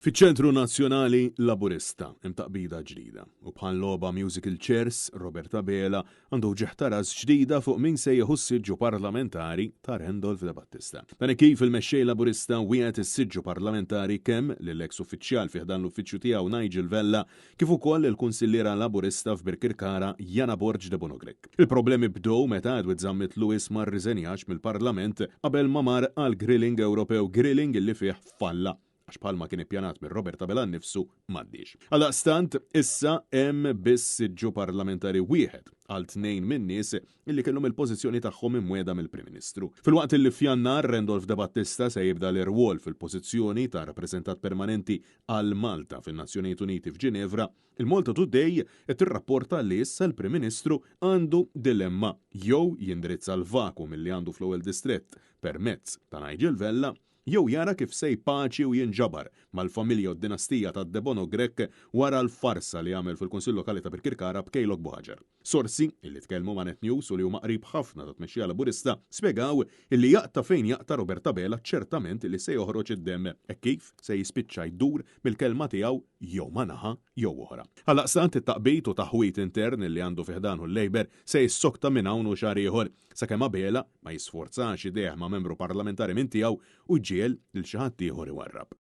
Fiċ-ċentru Nazzjonali Laburista imtaqbida ġdida u bħal logħba Musical Chairs Roberta Bela għandu ġeħtaras ġdida fuq min se jieħu s-siġġu parlamentari ta' Randolph De Battista. Dan kif il-mexxej Laburista wieħed is-siġġu parlamentari kemm lill-eks uffiċjal fih dan l-uffiċċju tiegħu Nigel Vella kif ukoll il-kunsilliera Laburista f'Birkirkara Jana Borġ de Bonogrek. Il-problemi bdew meta Edward Zammit Lewis ma rriżenjax mill-Parlament qabel ma mar għal grilling Ewropew, grilling illi fih falla għax bħalma kien ippjanat minn Roberta Bela nnifsu m'għaddiex. Għaldaqstant issa hemm biss siġġu parlamentari wieħed għal tnejn min nies illi kellhom il-pożizzjoni tagħhom imwiegħda mill-Prim Ministru. Filwaqt illi f'Jannar Randolph De Battista se jibda l-irwol fil-pożizzjoni ta' rappreżentant permanenti għal Malta fin-Nazzjonijiet Uniti f'Ġinevra, il-Malta Today qed tirrapporta li issa l-Prim Ministru għandu dilemma jew jindirizza l-vakum illi għandu fl-ewwel distrett permezz ta' Nigel Vella jew jara kif sej paċi u jinġabar mal-familja u d-dinastija ta' De Bonogrek wara l-farsa li għamel fil-Kunsill Lokali ta' Birkirkara b'Kejlok Buħaġar. Sorsi illi tkellmu ma' Net News u li huma qrib ħafna ta' tmexxija Laburista spjegaw illi jaqta fejn jaqta Roberta Bela ċertament illi se joħroġ id-demm e kif se jispiċċa jdur mill-kelma tiegħu jew ma naħa jew oħra. Għaldaqstant it-taqbit u taħwit intern illi għandu fiħdanu l-Labor se jissokta minn hawn u xahar ieħor sakemm Bela ma jisforzax ideħ ma' membru parlamentari minn tiegħu u ġiel lil xi ħadd ieħor iwarrab.